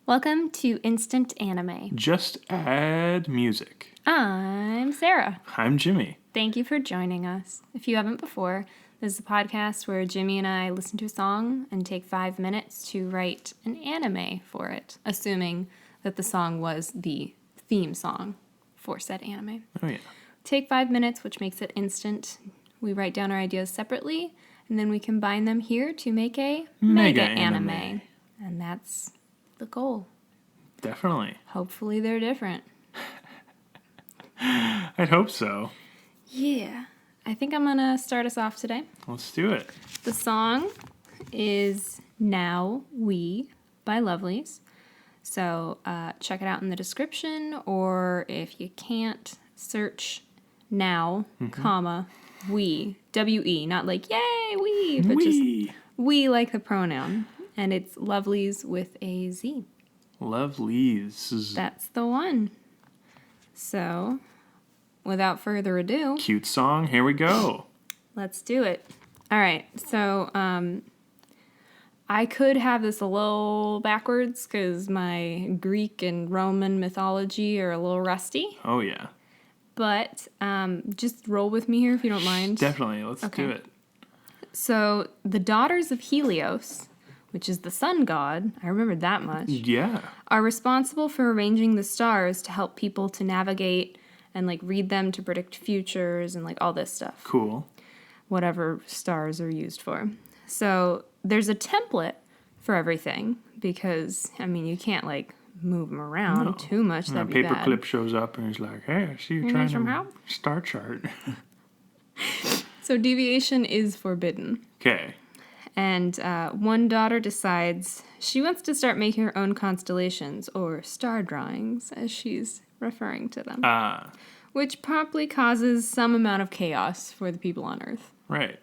Welcome to Instant Anime. Just add music. I'm Sarah. I'm Jimmy. Thank you for joining us. If you haven't before, this is a podcast where Jimmy and I listen to a song and take 5 minutes to write an anime for it, assuming that the song was the theme song for said anime. Oh, yeah. Take 5 minutes, which makes it instant. We write down our ideas separately, and then we combine them here to make a mega anime. And that's the goal. Definitely. Hopefully they're different. I'd hope so. Yeah. I think I'm going to start us off today. Let's do it. The song is Now We by Lovelies. So check it out in the description, or if you can't, search Now, comma, We, W-E, not like, yay, we, but just we like the pronoun. And it's Lovelies with a Z. Lovelies. That's the one. So, without further ado, Cute song. Here we go. let's do it. All right. So, I could have this a little backwards because my Greek and Roman mythology are a little rusty. Oh, yeah. But just roll with me here if you don't mind. Definitely. Let's do it. So, the daughters of Helios, which is the sun god, I remember that much, Yeah. are responsible for arranging the stars to help people to navigate and like read them to predict futures and like all this stuff. Cool. Whatever stars are used for. So there's a template for everything because, I mean, you can't like move them around too much. That'd be bad. Paperclip shows up and he's like, hey, I see you trying some to help? star chart. So deviation is forbidden. Okay. And one daughter decides she wants to start making her own constellations, or star drawings, as she's referring to them. Which promptly causes some amount of chaos for the people on Earth. Right.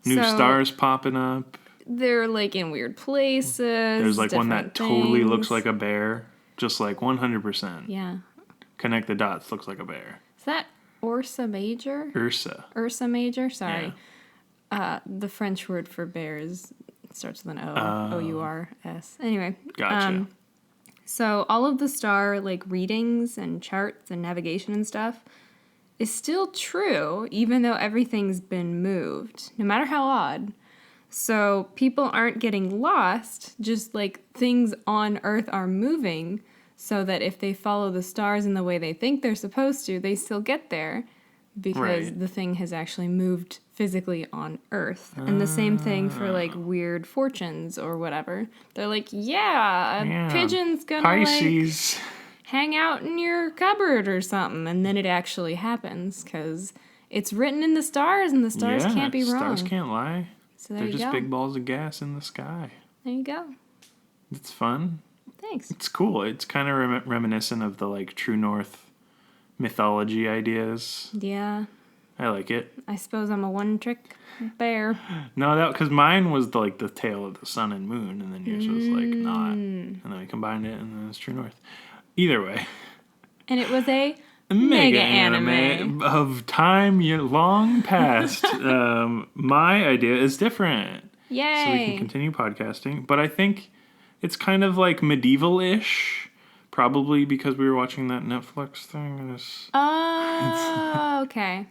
New So, stars popping up. They're like in weird places. There's like one that different totally looks things. like a bear. Just like 100%. Yeah. Connect the dots, looks like a bear. Is that Ursa Major? Ursa. Ursa Major? Sorry. Yeah. The French word for bears starts with an O. O-U-R-S. Anyway. Gotcha. So all of the star like readings and charts and navigation and stuff is still true, even though everything's been moved, no matter how odd. So people aren't getting lost, just like things on Earth are moving, so that if they follow the stars in the way they think they're supposed to, they still get there because the thing has actually moved physically on Earth. And the same thing for like weird fortunes or whatever. They're like, a pigeon's gonna Pisces. like hang out in your cupboard or something, and then it actually happens because it's written in the stars and the stars can't be wrong. Stars can't lie. So there They're you just go. big balls of gas in the sky. There you go. It's fun. Thanks. It's cool. It's kind of reminiscent of the like True North mythology ideas. Yeah, I like it. I suppose I'm a one-trick bear. No, that because mine was like the tale of the sun and moon, and then yours was like not, and then we combined it, and then it's True North. Either way, And it was a mega anime. of time long past. My idea is different, Yay! so we can continue podcasting. But I think it's kind of like medieval-ish. Probably because we were watching that Netflix thing. And Oh, okay.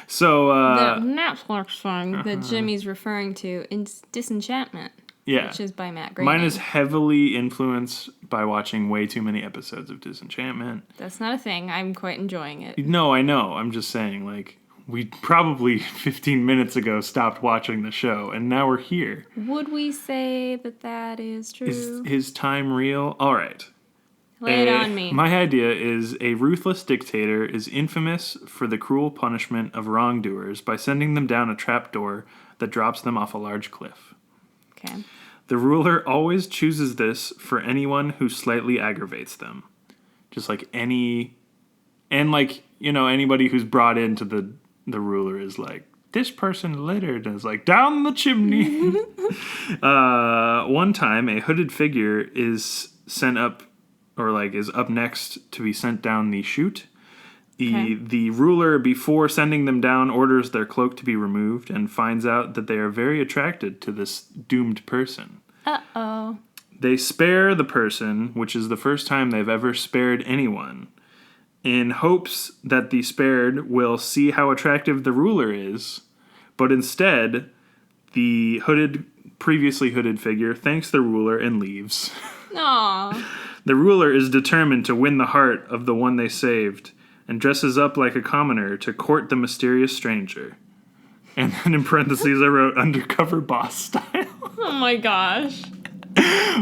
So, The Netflix thing that Jimmy's referring to is Disenchantment. yeah. Which is by Matt Groening. Mine is heavily influenced by watching way too many episodes of Disenchantment. That's not a thing. I'm quite enjoying it. No, I know. I'm just saying, like, we probably 15 minutes ago stopped watching the show, and now we're here. Would we say that that is true? Is his time real? All right. Lay it on me. My idea is a ruthless dictator is infamous for the cruel punishment of wrongdoers by sending them down a trapdoor that drops them off a large cliff. Okay. The ruler always chooses this for anyone who slightly aggravates them. Just like any... And like, you know, anybody who's brought into the ruler is like, this person littered, and it's like, down the chimney. One time, a hooded figure is sent up, or like is up next to be sent down the chute. The ruler, before sending them down, orders their cloak to be removed and finds out that they are very attracted to this doomed person. Uh-oh. They spare the person, which is the first time they've ever spared anyone, in hopes that the spared will see how attractive the ruler is, but instead, the previously hooded figure thanks the ruler and leaves. Aw. The ruler is determined to win the heart of the one they saved, and dresses up like a commoner to court the mysterious stranger. And then in parentheses I wrote, undercover boss style. Oh my gosh.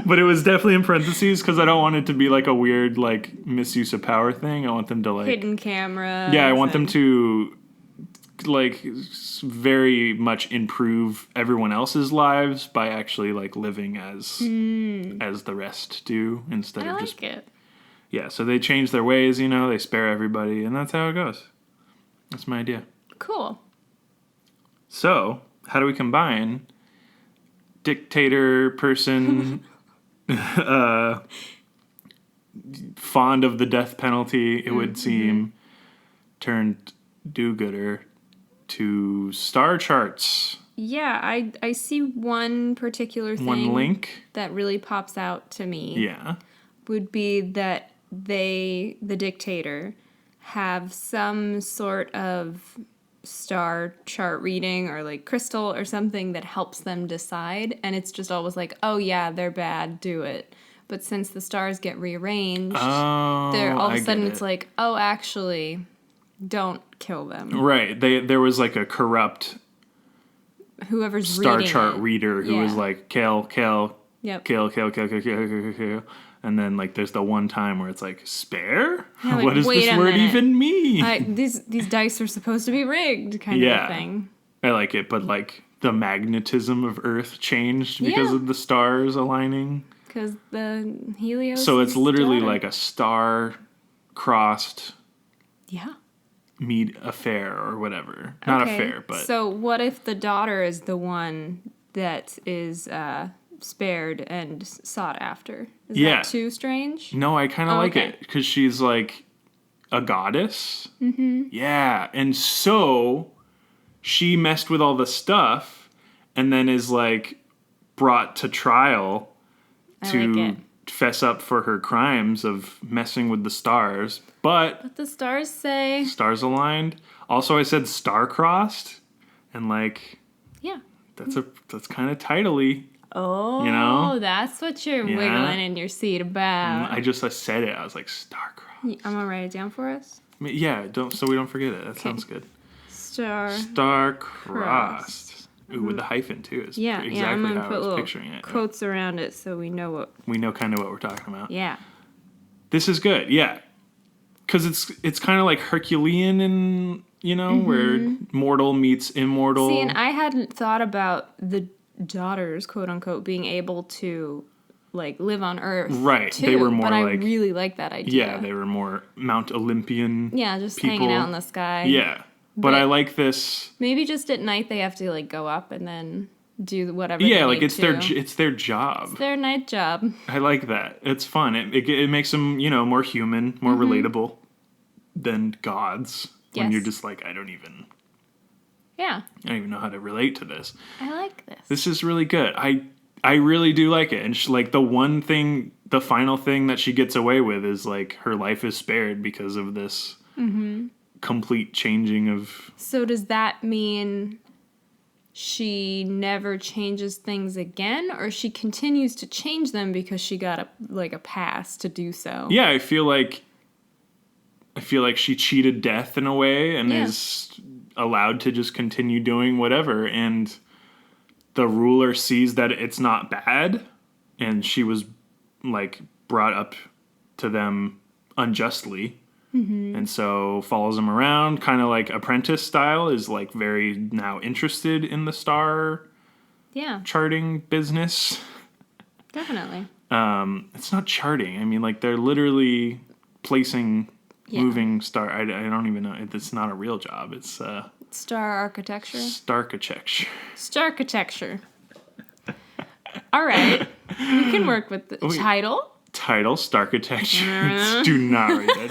But it was definitely in parentheses because I don't want it to be like a weird like misuse of power thing. I want them to like... Hidden camera. Yeah, I want them to like very much improve everyone else's lives by actually like living as the rest do instead of just... it. Yeah, so they change their ways, you know, they spare everybody, and that's how it goes. That's my idea. Cool. So, how do we combine dictator person, fond of the death penalty, it would seem, turned do-gooder, to star charts? Yeah, I see one particular thing. One link? That really pops out to me. Yeah. Would be that the dictator, have some sort of star chart reading or like crystal or something that helps them decide, and it's just always like, oh yeah, they're bad, do it. But since the stars get rearranged, they're all of a sudden it's like, oh, actually, don't kill them. Right. There was like a corrupt whoever's star reading chart it. reader who was like, kill, Yep. kill. And then like there's the one time where it's like, spare? Yeah, like, what does wait this a word minute. even mean? These dice are supposed to be rigged, kind of a thing. I like it, but like the magnetism of Earth changed because Yeah. of the stars aligning. Because the Helios. So it's literally daughter. like a star-crossed Yeah. meet affair or whatever. Not Okay, affair, but... So what if the daughter is the one that is spared and sought after? Is that too strange? No, I kind of like okay. it because she's like a goddess. Mm-hmm. Yeah, and so she messed with all the stuff and then is like brought to trial to fess up for her crimes of messing with the stars. But the stars say... Stars aligned. Also, I said star-crossed. And like... Yeah. That's kind of titly. Oh, you know? That's what you're wiggling in your seat about. I said it. I was like, star-crossed. I'm gonna write it down for us. Yeah, so we don't forget it. That sounds good. Star-crossed. Ooh, with the hyphen too. It's exactly I'm gonna how put I was little picturing it. quotes around it so we know kind of what we're talking about. Yeah. This is good. Yeah. Because it's kind of like Herculean and, you know, where mortal meets immortal. See, and I hadn't thought about the daughters, quote unquote, being able to like live on Earth. Right. Too, they were more but like... I really like that idea. Yeah, they were more Mount Olympian. Yeah, just people. hanging out in the sky. Yeah. But I like this. Maybe just at night they have to like go up and then do whatever. Yeah, they like need it's their job. It's their night job. I like that. It's fun. It makes them, you know, more human, more relatable than gods. When Yes. you're just like, I don't even know how to relate to this. I like this. This is really good. I really do like it. And like the final thing that she gets away with is like her life is spared because of this complete changing of... So does that mean she never changes things again, or she continues to change them because she got a pass to do so? Yeah, I feel like she cheated death in a way and is allowed to just continue doing whatever, and the ruler sees that it's not bad, and she was like brought up to them unjustly. And so follows him around, kind of like Apprentice style, is like very now interested in the star charting business. Definitely. It's not charting. I mean, like they're literally placing moving star. I don't even know. It's not a real job. It's Star architecture. Starchitecture. Starchitecture. All right. We can work with the title. Title, Starchitecture. Do not read it.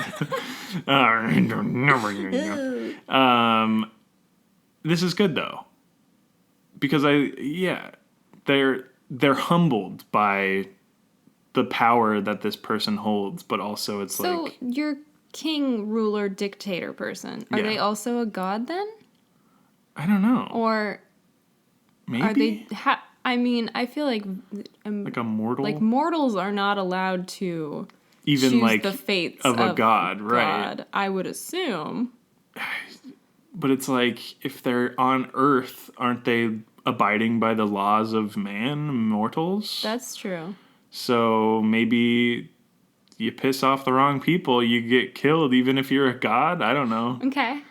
All right, no. This is good though, because they're humbled by the power that this person holds, but also it's So like your king, ruler, dictator person, are Yeah. they also a god then? I don't know. Or Maybe are they... I mean, I feel like like a mortal, like mortals are not allowed to even choose like the fates of a god, right? God, I would assume. But it's like if they're on Earth, aren't they abiding by the laws of man, mortals? That's true. So maybe you piss off the wrong people, you get killed, even if you're a god. I don't know. Okay.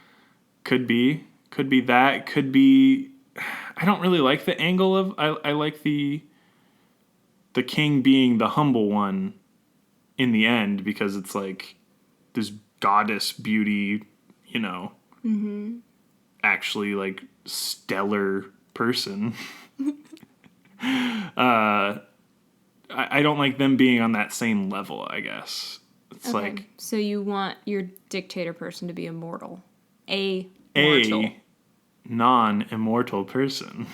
Could be that. Could be. I don't really like the angle of. I like the king being the humble one in the end because it's like this goddess beauty, you know, actually like stellar person. I don't like them being on that same level, I guess. It's Okay. like So you want your dictator person to be immortal. A mortal. a non-immortal person.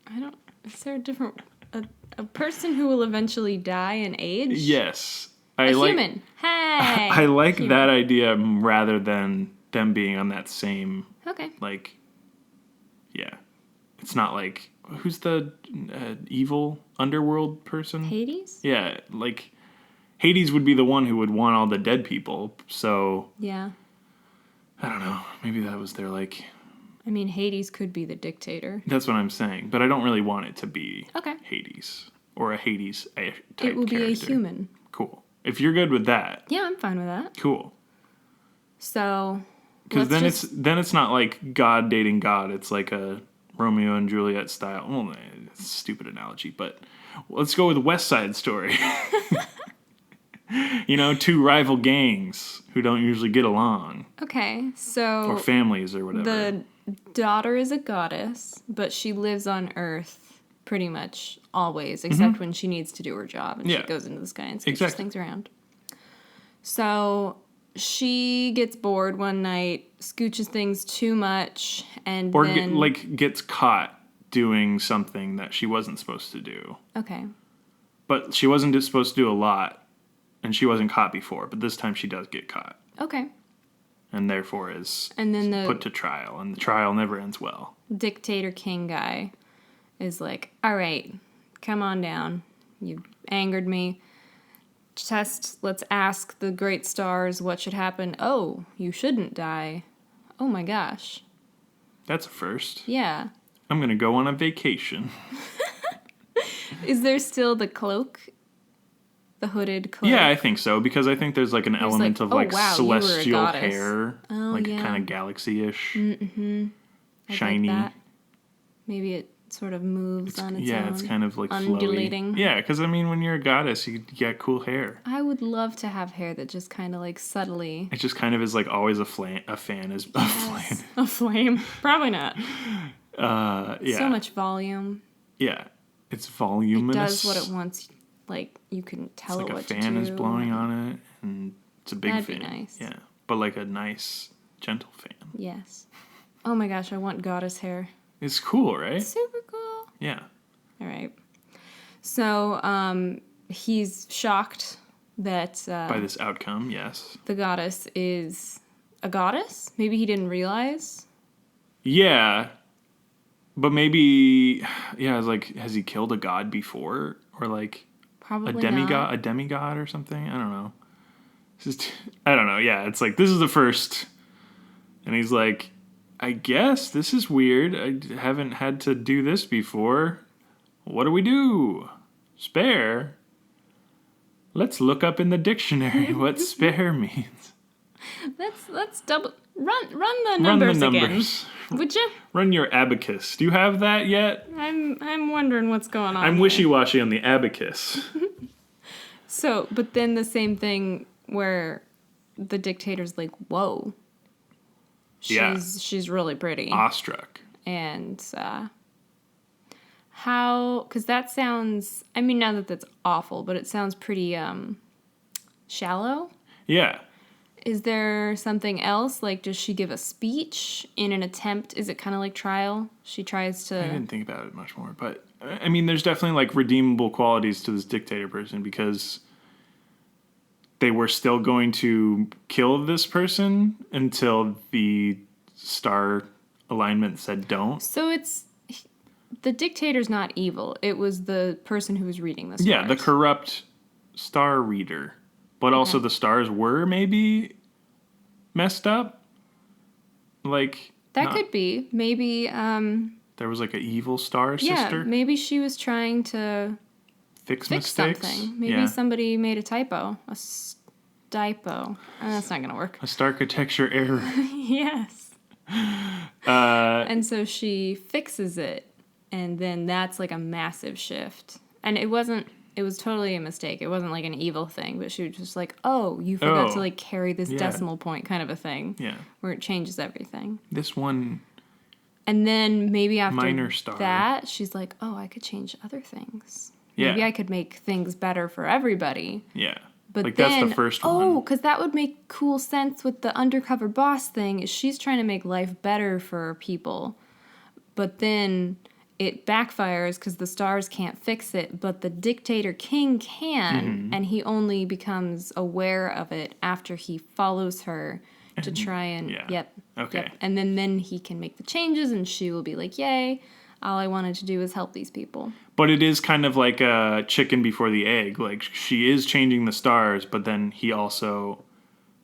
I don't... Is there a different... A person who will eventually die and age? Yes. A human. Hey! I like Human. that idea rather than them being on that same, Okay. like, yeah. It's not like, who's the evil underworld person? Hades? Yeah, like, Hades would be the one who would want all the dead people, so, Yeah. I don't know. Maybe that was their, like, I mean, Hades could be the dictator. that's what I'm saying, but I don't really want it to be Okay. Hades, or a Hades type It will be a character. human. Cool. If you're good with that, Yeah, I'm fine with that. cool. So, Because let's then it's not like God dating God. It's like a Romeo and Juliet style. Well, it's a stupid analogy, but let's go with West Side Story. You know, two rival gangs who don't usually get along, Okay, so or families or whatever. the daughter is a goddess, but she lives on Earth pretty much always, except when she needs to do her job and Yeah. she goes into the sky and scooches Exactly. things around. So she gets bored one night, scooches things too much, and or then gets caught doing something that she wasn't supposed to do. okay, But she wasn't just supposed to do a lot, and she wasn't caught before. But this time she does get caught, okay, and therefore is and then the put to trial, and the trial never ends well. dictator king guy is like, all right, come on down. You angered me. Let's ask the great stars what should happen. Oh, you shouldn't die. Oh my gosh. That's a first. Yeah. I'm going to go on a vacation. Is there still the cloak? The hooded cloak? Yeah, I think so, because I think there's like an element like, of oh, like wow, you were a celestial goddess. hair, Oh, like yeah. kind of galaxy-ish, I'd shiny. like that. Maybe it sort of moves on its own. It's kind of like undulating. flowy. Yeah, because I mean, when you're a goddess, you get cool hair. I would love to have hair that just kind of like subtly... It just kind of is like always a fan is a flame. A flame? Probably not. Yeah. So much volume. Yeah, it's It voluminous. does what it wants. Like, you can tell It's it like a what to do. fan is blowing on it, and it's a big That'd fan. be nice. Yeah, but like a nice, gentle fan. Yes. Oh my gosh, I want goddess hair. It's cool, right? Super cool. Yeah. All right. So, he's shocked that By this outcome, yes. the goddess is a goddess. Maybe he didn't realize. Yeah, but maybe, yeah, it's like, has he killed a god before, or like Probably a demigod or something? I don't know. I don't know. Yeah, it's like this is the first, and he's like, I guess this is weird. I haven't had to do this before. What do we do? Spare? Let's look up in the dictionary what spare means. Let's double run the numbers again. Would you? Run your abacus. Do you have that yet? I'm wondering what's going on. I'm here. wishy-washy on the abacus. So, but then the same thing where the dictator's like, "Whoa, she's really pretty," Awestruck. and how? Because that sounds. I mean, now that that's awful, but it sounds pretty shallow. Yeah. Is there something else? Like, does she give a speech in an attempt? Is it kind of like Trial? She tries I to... didn't think about it much more, but I mean, there's definitely like redeemable qualities to this dictator person because they were still going to kill this person until the star alignment said don't. So it's... The dictator's not evil. It was the person who was reading the stars. Yeah, the corrupt star reader. But also the stars were maybe messed up. Like... That could be. Maybe, There was like an evil star sister. Yeah, maybe she was trying to fix mistakes. Something. Maybe somebody made a typo. A typo. That's not going to work. A starchitecture error. Yes. And so she fixes it. And then that's like a massive shift. And it was totally a mistake. It wasn't like an evil thing, but she was just like, oh, you forgot to like carry this decimal point kind of a thing. Yeah. Where it changes everything. This one. And then maybe after minor star. that, she's like, oh, I could change other things. Yeah. Maybe I could make things better for everybody. Yeah. But like then, that's the first one. Oh, because that would make cool sense with the undercover boss thing. Is she's trying to make life better for people. But then it backfires because the stars can't fix it, but the dictator king can, and he only becomes aware of it after he follows her to try and... Yep. And then he can make the changes, and she will be like, yay, all I wanted to do was help these people. But it is kind of like a chicken before the egg. Like, she is changing the stars, but then he also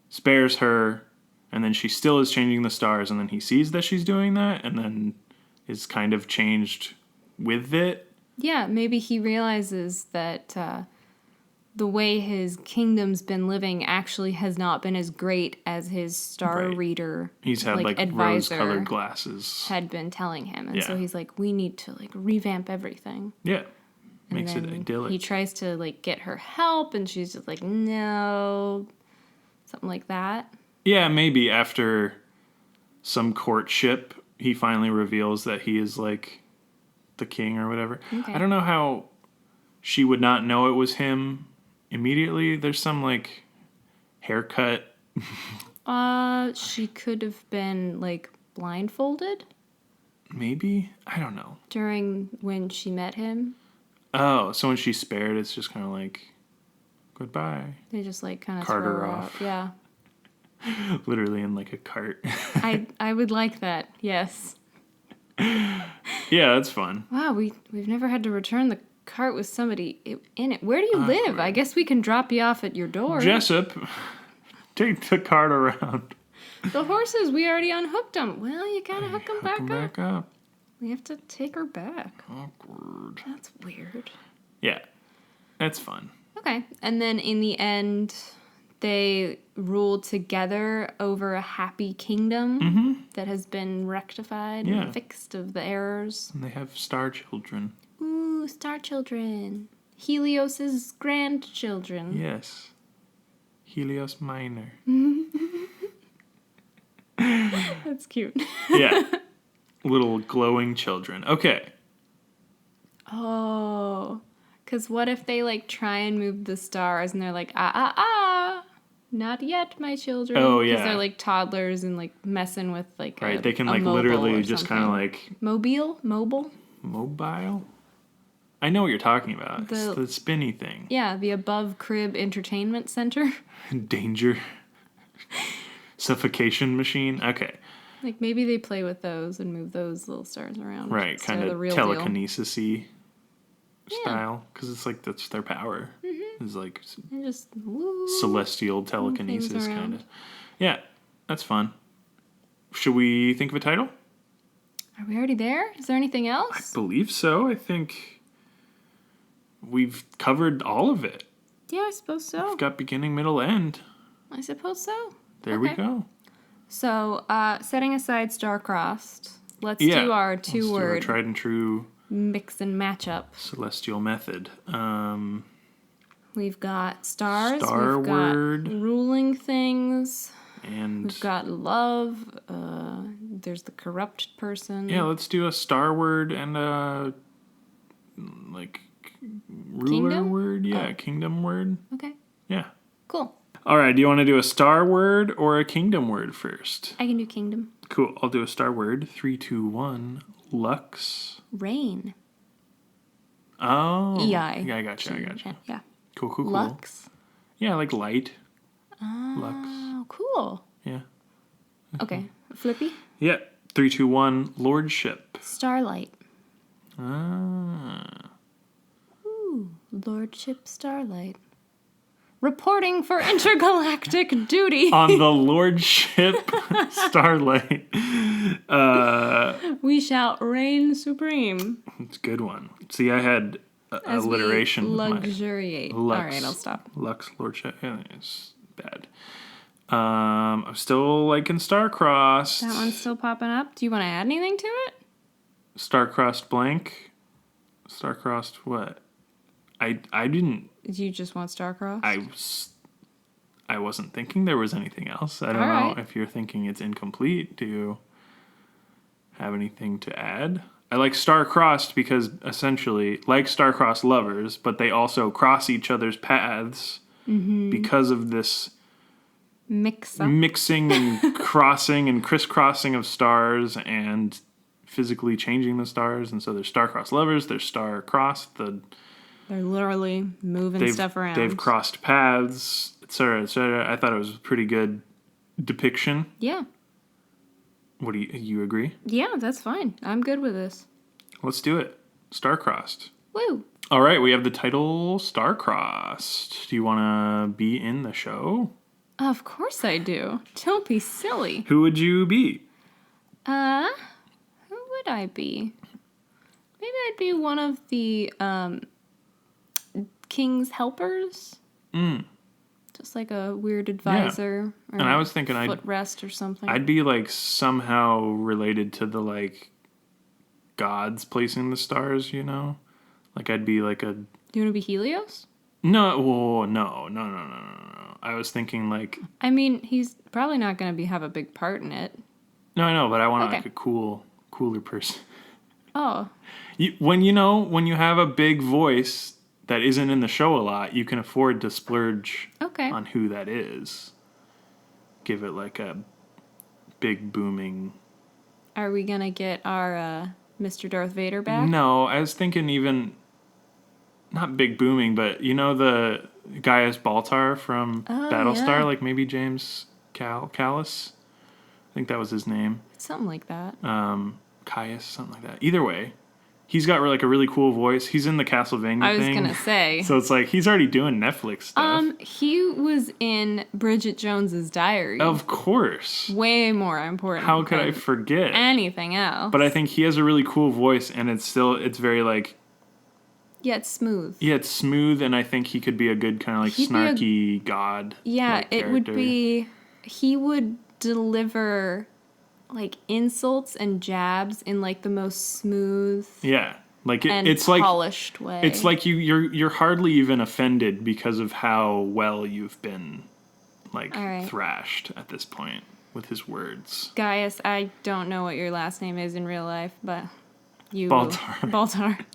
spares her, and then she still is changing the stars, and then he sees that she's doing that, and then is kind of changed with it. Yeah, maybe he realizes that the way his kingdom's been living actually has not been as great as his star reader. He's had like rose-colored glasses. Had been telling him, and so he's like, we need to like revamp everything. Yeah, makes it idyllic. He tries to like get her help, and she's just like, no, something like that. Yeah, maybe after some courtship, he finally reveals that he is like the king or whatever. Okay. I don't know how she would not know it was him immediately. There's some like haircut. She could have been like blindfolded. Maybe? I don't know. During when she met him. Oh, so when she's spared, it's just kind of like, goodbye. They just like kind of cart throw her her off. out. Yeah. Literally in like a cart. I would like that. Yes. Yeah, that's fun. Wow, we've never had to return the cart with somebody in it. Where do you live? I guess we can drop you off at your door. Jessup, take the cart around. The horses, we already unhooked them. Well, you gotta hook them back up. We have to take her back. Awkward. That's weird. Yeah, that's fun. Okay, and then in the end, they rule together over a happy kingdom that has been rectified and fixed of the errors. And they have star children. Ooh, star children. Helios's grandchildren. Yes. Helios Minor. That's cute. Yeah. Little glowing children. Okay. Oh. Because what if they, like, try and move the stars and they're like, not yet, my children. Oh, yeah. Because they're, like, toddlers and, like, messing with, like, right, they can, like, literally just kind of, like... Mobile? Mobile? I know what you're talking about. It's the spinny thing. Yeah, the above crib entertainment center. Danger. Suffocation machine. Okay. Like, maybe they play with those and move those little stars around. Right, kind of telekinesis-y style. Because it's like, that's their power. It's like just celestial telekinesis kind of. Yeah, that's fun. Should we think of a title? Are we already there? Is there anything else? I believe so. I think we've covered all of it. Yeah, I suppose so. We've got beginning, middle, end. I suppose so. There we go. So, setting aside star-crossed, let's do our two-word tried and true mix and match up. Celestial method. We've got stars. Star we've word. Got ruling things. And we've got love. There's the corrupt person. Yeah, let's do a star word and a like ruler kingdom? word. Yeah, kingdom word. Okay. Yeah. Cool. All right, do you want to do a star word or a kingdom word first? I can do kingdom. Cool. I'll do a star word. 3, 2, 1. Lux. Rain. Oh. EI. Yeah, I gotcha. Yeah. Cool. Lux. Yeah, like light. Oh, Lux. cool. Yeah. Okay. Flippy. Yeah. 3, 2, 1. Lordship. Starlight. Ah. Ooh, Lordship Starlight. Reporting for intergalactic duty. On the Lordship Starlight. We shall reign supreme. It's a good one. See, I had As alliteration we with my luxuriate. Lux. All right, I'll stop. Lux Lordship. Yeah, it's bad. I'm still liking Star-Crossed. That one's still popping up. Do you want to add anything to it? Star-Crossed blank. Star-Crossed what? I didn't. Do you just want Starcross? I wasn't thinking there was anything else. I don't All know right. if you're thinking it's incomplete. Do you have anything to add? I like Star-Crossed because essentially, like Star-Crossed lovers, but they also cross each other's paths because of this Mix up. mixing and crossing and crisscrossing of stars and physically changing the stars. And so there's Star-Crossed lovers, there's Star-Crossed, They're literally moving stuff around. they've crossed paths, etc., etc. I thought it was a pretty good depiction. Yeah. What do you agree? Yeah, that's fine. I'm good with this. Let's do it. Star-Crossed. Woo. All right, we have the title Star-Crossed. Do you want to be in the show? Of course I do. Don't be silly. Who would you be? Who would I be? Maybe I'd be one of the king's helpers. Just like a weird advisor. Or And I was thinking footrest or something. I'd be like somehow related to the like gods placing the stars, you know? Like I'd be like a Do you want to be Helios? no. I was thinking like I mean, he's probably not going to have a big part in it. no, I know, but I want Okay. like a cooler person. Oh, When you have a big voice that isn't in the show a lot, you can afford to splurge okay. on who that is. Give it like a big booming. Are we going to get our Mr. Darth Vader back? No, I was thinking even not big booming, but you know the Gaius Baltar from Battlestar, yeah. like maybe James Callis. I think that was his name. Something like that. Caius, something like that. Either way, he's got like a really cool voice. He's in the Castlevania I was thing. going to say. So it's like he's already doing Netflix stuff. He was in Bridget Jones's Diary. Of course. Way more important. How could I than forget? anything else? But I think he has a really cool voice, and it's very like Yeah, it's smooth. yeah, it's smooth, and I think he could be a good kind of like He'd be a- snarky god. Yeah, it would character. be. He would deliver like insults and jabs in like the most smooth Yeah, like and it's like polished way. it's like you're hardly even offended because of how well you've been like All right. thrashed at this point with his words. Gaius, I don't know what your last name is in real life, but you Baltar. Baltar.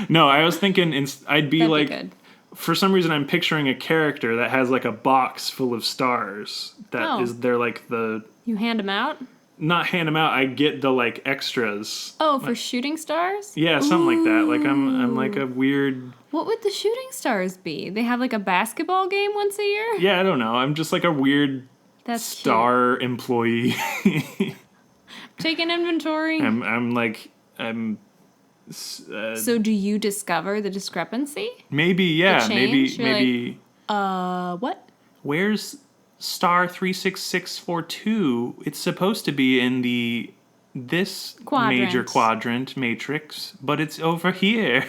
No, I was thinking I'd be That'd like be good. for some reason I'm picturing a character that has like a box full of stars that is Oh. they're like the You hand them out? not hand them out. I get the like extras. Oh, for shooting stars? Yeah, something like that. Like I'm like a weird. What would the shooting stars be? They have like a basketball game once a year? Yeah, I don't know. I'm just like a weird That's star employee. cute. Taking inventory. I'm. So do you discover the discrepancy? Maybe yeah. change? You're Maybe. What? Where's star 36642? It's supposed to be in this Quadrant. major quadrant matrix, but it's over here.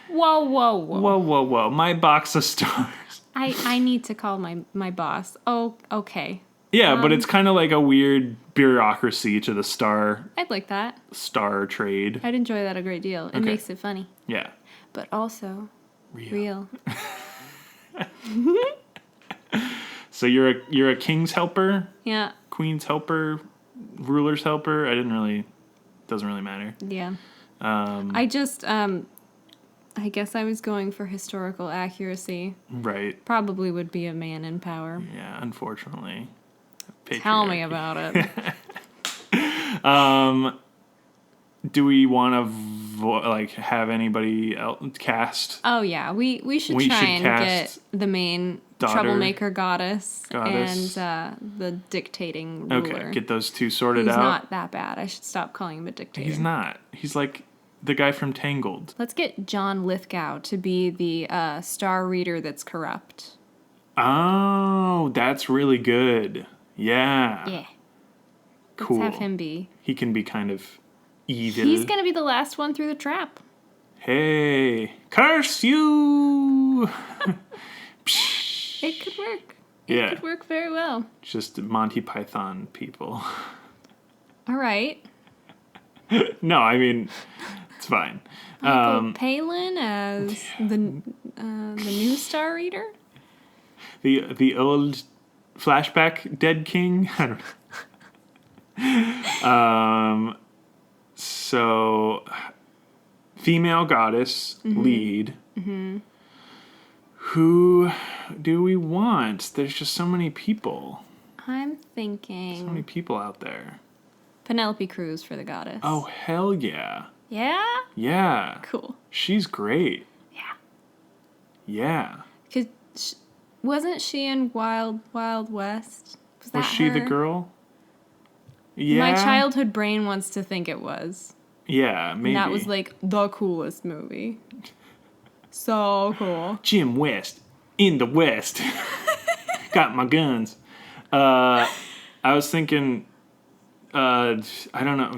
Whoa. Whoa! My box of stars. I need to call my boss. Oh, okay. Yeah, but it's kind of like a weird bureaucracy to the I'd like that. star trade. I'd enjoy that a great deal. It Okay. makes it funny. Yeah. But also real. So you're a king's helper, Yeah. queen's helper, ruler's helper. Doesn't really matter. Yeah. I just I guess I was going for historical accuracy. Right. Probably would be a man in power. Yeah, unfortunately. Tell me Patriarchy. about it. Do we want to have anybody else cast? Oh yeah, we should We try should and cast get the main daughter, troublemaker goddess, goddess. and the dictating ruler. Okay, get those two sorted He's out. not that bad. I should stop calling him a dictator. He's not. He's like the guy from Tangled. Let's get John Lithgow to be the star reader that's corrupt. Oh, that's really good. Yeah. Yeah. Cool. Let's have him be. He can be kind of evil. He's gonna be the last one through the trap. Hey, curse you! It could work. Yeah. It could work very well. Just Monty Python people. All right. No, I mean, it's fine. Michael Palin as the new star reader. The old flashback dead king. I don't know. So female goddess lead. Mm-hmm. Who do we want? There's just so many people. I'm thinking So many people out there. Penelope Cruz for the goddess. Oh, hell yeah. Yeah? Yeah. Cool. She's great. Yeah. Yeah. Cause wasn't she in Wild Wild West? Was she the her? girl? Yeah. My childhood brain wants to think it was. Yeah, maybe. And that was like the coolest movie. So cool. Jim West in the West. Got my guns. I was thinking, I don't know,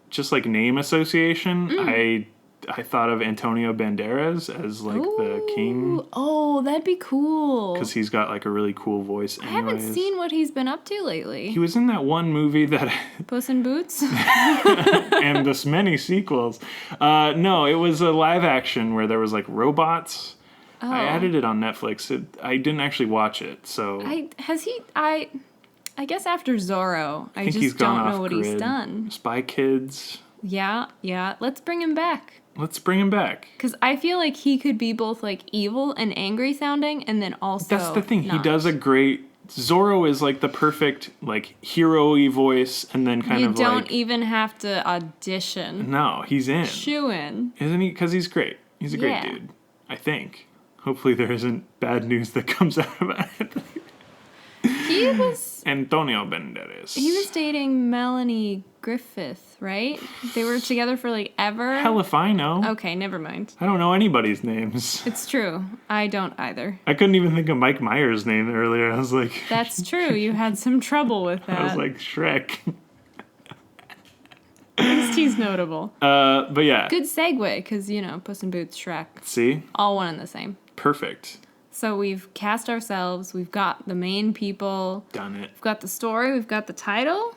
just like name association. I thought of Antonio Banderas as like the king. Oh, that'd be cool. Because he's got like a really cool voice anyways. I haven't seen what he's been up to lately. He was in that one movie that... Puss in Boots? and this many sequels. No, it was a live action where there was like robots. Oh. I added it on Netflix. I didn't actually watch it, so... I guess after Zorro, I think he's just gone don't know off what grid. he's done. Spy Kids. Yeah. Let's bring him back. Let's bring him back. Because I feel like he could be both, like, evil and angry sounding, and then also That's the thing. not. He does a great... Zorro is like the perfect, like, hero-y voice, and then kind of like... You don't even have to audition. No, he's in. Shoo in. Isn't he? Because he's great. He's a great Yeah. dude. I think. Hopefully there isn't bad news that comes out about it. He was Antonio Banderas. dating Melanie Griffith, right? They were together for, like, ever. Hell if I know. Okay, never mind. I don't know anybody's names. It's true. I don't either. I couldn't even think of Mike Myers' name earlier. I was like... That's true. You had some trouble with that. I was like, Shrek. At least he's notable. But yeah. Good segue, because, Puss in Boots, Shrek, See? all one and the same. Perfect. So we've cast ourselves, we've got the main people, Done it. we've got the story, we've got the title.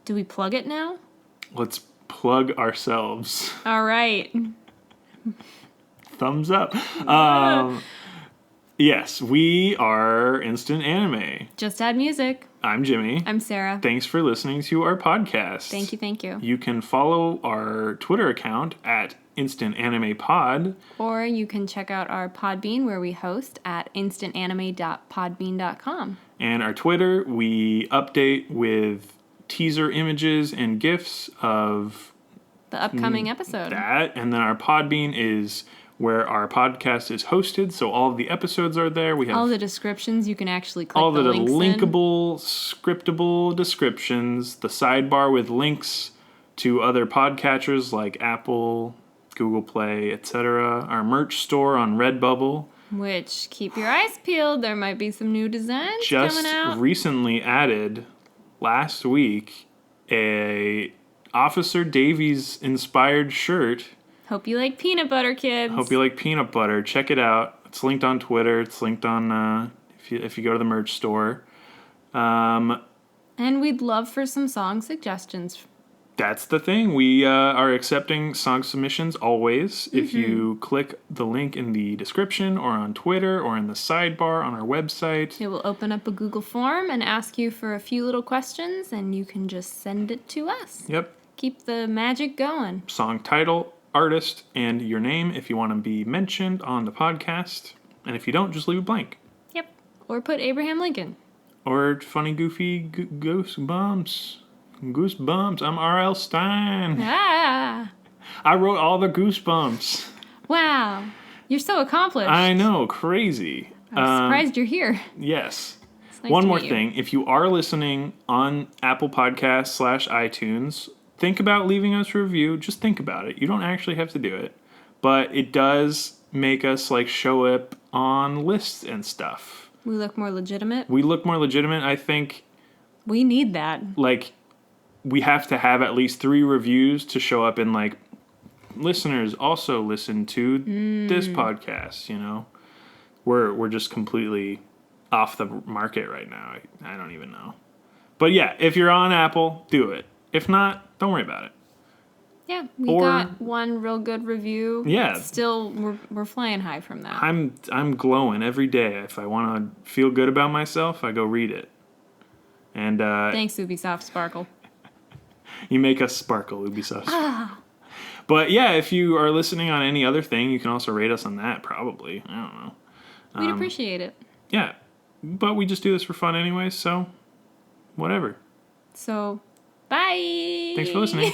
Do we plug it now? Let's plug ourselves. All right. Thumbs up. Yes, we are Instant Anime. Just add music. I'm Jimmy. I'm Sarah. Thanks for listening to our podcast. Thank you. You can follow our Twitter account at Instant Anime Pod. Or you can check out our Podbean where we host at instantanime.podbean.com. And our Twitter, we update with teaser images and GIFs of The upcoming episode. that. And then our Podbean is where our podcast is hosted. So all of the episodes are there. We have all the descriptions, you can actually click all the the links linkable, scriptable descriptions, the sidebar with links to other podcatchers like Apple, Google Play, etc. Our merch store on Redbubble. in. Which, keep your eyes peeled. There might be some new designs Just coming out. recently added, last week, a Officer Davies inspired shirt. Hope you like peanut butter, kids. Hope you like peanut butter. Check it out. It's linked on Twitter. It's linked on if you go to the merch store. And we'd love for some song suggestions. That's the thing. We are accepting song submissions always. Mm-hmm. If you click the link in the description or on Twitter or in the sidebar on our website. It will open up a Google form and ask you for a few little questions, and you can just send it to us. Yep. Keep the magic going. Song title, artist and your name if you want to be mentioned on the podcast. And if you don't, just leave it blank. Yep. Or put Abraham Lincoln. Or funny, goofy goosebumps. Goosebumps. I'm R.L. Stein. Ah! I wrote all the Goosebumps. Wow. You're so accomplished. I know. Crazy. I'm surprised you're here. Yes. Nice One to more meet you. thing. If you are listening on Apple Podcasts / iTunes, think about leaving us a review. Just think about it. You don't actually have to do it. But it does make us like show up on lists and stuff. We look more legitimate. We look more legitimate. I think We need that. like we have to have at least 3 reviews to show up in like listeners also listen to this podcast, you know. We're just completely off the market right now. I don't even know. But yeah, if you're on Apple, do it. If not, don't worry about it. Yeah, we Or- got one real good review. Yeah. Still, we're flying high from that. I'm glowing every day. If I want to feel good about myself, I go read it. And Thanks, Ubisoft Sparkle. you make us sparkle, Ubisoft. But yeah, if you are listening on any other thing, you can also rate us on that, probably. I don't know. We'd appreciate it. Yeah. But we just do this for fun anyway, so whatever. So, bye. Thanks for listening.